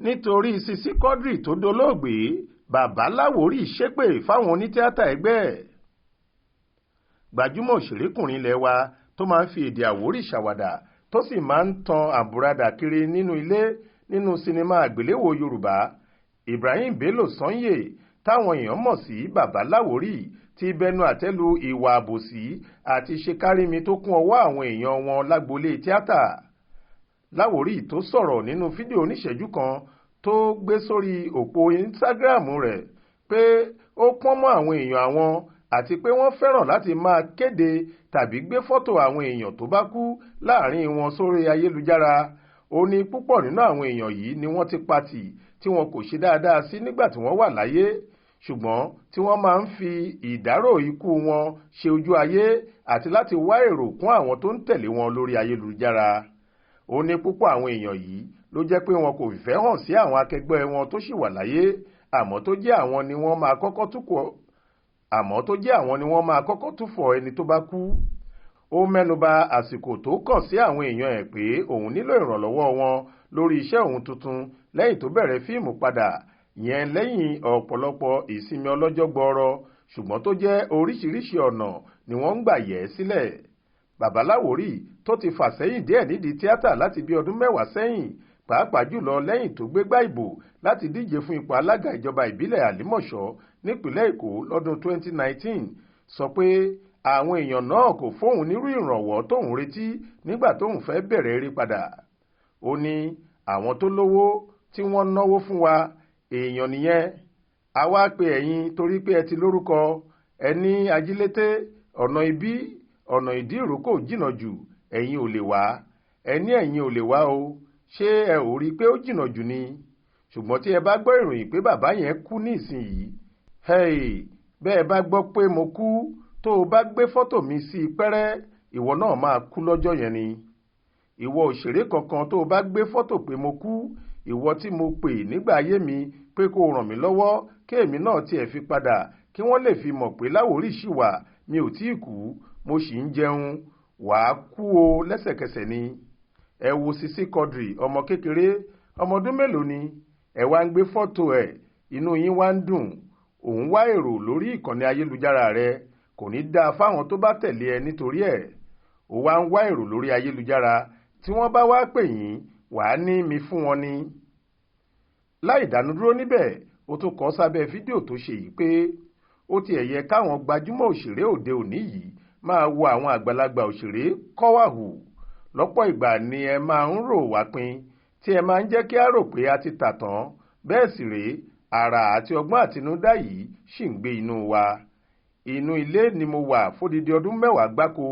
nítorí Sisi Quadri tó dolóògbé bàbá Lawori ṣépè fáwọn onítìátà ẹgbẹ́ ẹ̀. Gbajúmọ̀ òṣèrékùnrin ilẹ̀ wa tó máa ń fi èdè Àwórì ṣàwàdà tó sì máa ń tan àbùradà kiri nínú ilé nínú sinimá àgbéléwò Yorùbá Ibrahim Bello Sanye táwọn èèyàn mọ̀ sí bàbá Lawori ti bẹnu àtẹ́lu ìwà àbòsí àti ṣekárìmí tó kún ọwọ́ àwọn èèyàn wọn lágboolé tíátà. Lawori tó sọ̀rọ̀ nínú fídíò oníṣẹ́jú kan tó gbé sórí òpó Instagram rẹ̀ pé ó pọ́n mọ́ àwọn èèyàn àwọn àti pé wọ́n fẹ́ràn láti máa kéde tàbí gbé fọ́tò àwọn èèyàn tó bá kú láàrin wọn sórí ayélujára. Ó ní púpọ̀ nínú àwọn èèyàn yìí ni wọ́n ti patì tí wọn kò ṣe dáadáa sí nígbà tí wọ́n wà láyé, ṣùgbọ́n tí wọ́n máa ń fi ìdárò ikú wọn ṣe ojú ayé àti láti wá èrò kún àwọn tó ń tẹ̀lé wọn lórí ayélujára. Ó ní púpọ̀ àwọn èèyàn yìí ló jẹ́ pé wọn kò fìfẹ́ hàn sí àwọn akẹgbẹ́ wọn tó ṣì wà láyé, àmọ́ tó jẹ́ àwọn ni wọ́n máa kọ́kọ́ túfọ̀ ẹni tó bá kú. Ó mẹ́nuba àsìkò tó kàn sí àwọn èèyàn ẹ̀ pé òun nílò ìrànlọ́wọ́ wọn lórí iṣẹ́ òun tuntun lẹ́yìn tó bẹ̀rẹ̀ fíìmù padà, yẹn lẹ́yìn ọ̀pọ̀lọpọ̀ ìsinmi ọlọ́jọ́ gbọọrọ, ṣùgbọ́n tó jẹ́ oríṣiríṣi ọ̀nà ni wọ́n ń gbà yẹ̀ ẹ́ sílẹ̀. Bàbá Lawori tó ti fà sẹ́yìn díẹ̀ nídìí tíátà láti bí ọdún 10 sẹ́yìn, pàápàá jùlọ lẹ́yìn tó gbégbá ìbò láti díje fún ipò alága ìjọba ìbílẹ̀ Àlímọ̀ṣọ́ nípìnlẹ̀ Èkó lọ́dún 2019, sọ pé àwọn èèyàn náà kò fóun nírú ìrànwọ́ tóun retí nígbà tóun fẹ́ bẹ̀rẹ̀ eré padà. Ó ní àwọn tó lówó tí wọ́n náwó fún wa èèyàn nìyẹn, a wá pe ẹ̀yin torí pé ẹ ti lórúkọ, ẹ ní ajílété, ọ̀nà ibí ọ̀nà ìdí ìrókò jìnnà jù, ẹ̀yin ò lè wá, ẹ ní ẹ̀yin ò lè wá o, ṣé ẹ ò rí pé ó jìnnà jù ni? Ṣùgbọ́n tí ẹ bá gbọ́ ìròyìn pé bàbá yẹn kú ní ìsinyìí, bẹ́ẹ̀ bá gbọ́ pé mo kú, tó o bá gbé fọ́tò mi sí i pẹ́rẹ́, ìwọ náà máa kú lọ́jọ́ yẹn ni. Ìwọ òṣèré kankan tó o bá gbé fọ́tò pé mo kú, ìwọ tí mo pè nígbà ayé mi pé kó o ràn mí lọ́wọ́ kí èmi náà tiẹ̀ fi padà kí wọ́n lè fi mọ̀ pé Lawori ṣì wà, mi ò tíì kú, mo ṣì ń jẹun, wàá kú o lẹ́sẹ̀kẹsẹ̀ ni. Ẹ wo Sisi Quadri, ọmọ kékeré, ọmọ ọdún mélòó ni? Ẹ wá ń gbé fọ́tò ẹ̀, inú yín wá ń dùn, òun wá èrò lórí ìkànnì ayélujára rẹ, kò ní dáa fáwọn tó bá tẹ̀lé ẹ nítorí ẹ̀. Ó wá ń wá èrò lórí ayélujára, tí wọ́n bá wá pè yín, wàá ní mi fún wọn ni. Láì dánudúró níbẹ̀, ó tún kọ sábẹ́ fídíò tó ṣe yìí pé ó tiẹ̀ yẹ káwọn gbajúmọ̀ òṣèré òde òní yìí máa wo àwọn àgbàlagbà òṣèré kọ́wàhù. Lọ́pọ̀ ìgbà ni ẹ máa ń rò wá pin, tí ẹ máa ń jẹ́ kí a rò pé a ti tà tán, bẹ́ẹ̀ sì rèé, àrà àti ọgbọ́n àtinúdá yìí ṣì ń gbé inú wa. Inú ilé ni mo wà fódìdí ọdún 10 gbáko,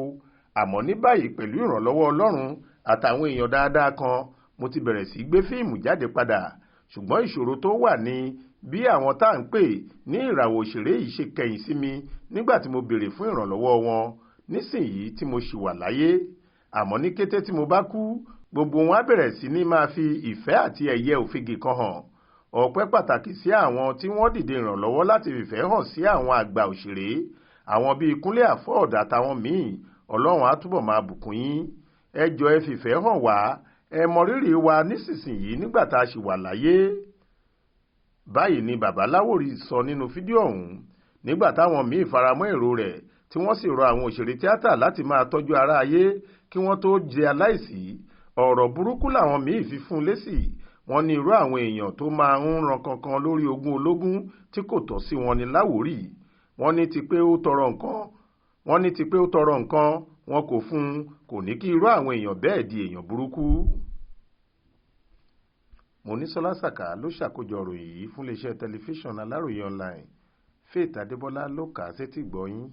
àmọ́ ní báyìí pẹ̀lú ìrànlọ́wọ́ Ọlọ́run àtàwọn èèyàn dáadáa kan, mo ti bẹ̀rẹ̀ sí gbé fíìmù jáde padà. Ṣùgbọ́n ìṣòro tó wà ní bí àwọn tá à ń pè ní ìràwọ̀ òṣèré yìí ṣe kẹ̀yìn sí mi nígbà tí mo béèrè fún ìrànlọ́wọ́ wọn nísìnyí tí mo ṣì wà láyé. Àmọ́ ní kété tí mo bá kú, gbogbo wọn á bẹ̀rẹ̀ sí ní máa fi ìfẹ́ àti ẹ̀yẹ òfegè kan hàn. Ọpẹ́ pàtàkì sí àwọn tí wọ́n dìde ìrànlọ́wọ́ láti fìfẹ́ hàn sí àwọn àgbà òṣèré, àwọn bíi Kúnlé Àfọ́ọ̀dù àtàwọn míì. Ọlọ́run á túbọ̀ máa bùkún yín. Ẹ jọ̀ọ́ ẹ fìfẹ́ hàn wá, ẹ mọ rírì wa nísinsìnyí nígbà tá a ṣì wà láyé. Báyìí ni bàbá Lawori sọ nínú fídíò ọ̀hún, nígbà táwọn míì faramọ́ èrò rẹ̀ tí wọ́n sì rọ àwọn òṣèré tíátà láti máa tọ́jú ara ayé kí wọ́n tó jẹ aláìsí. Ọ̀rọ̀ burúkú làwọn míì fi fún un lésì. Wọ́n ní irú àwọn èèyàn tó máa ń ran kankan lórí ogún ológun tí kò tọ́ sí wọn ni Lawori. Wọ́n ní ti pé ó tọrọ nǹkan, wọn kò fún un, kò ní kí irú àwọn èèyàn bẹ́ẹ̀ di èèyàn burúkú. Monísọ́lá Sàká ló ṣàkójọ ìròyìn yìí fún iléeṣẹ́ tẹlifíṣàn Aláròye online. Faith Adébọ́lá ló kà á sétígbọ̀ọ́ yín.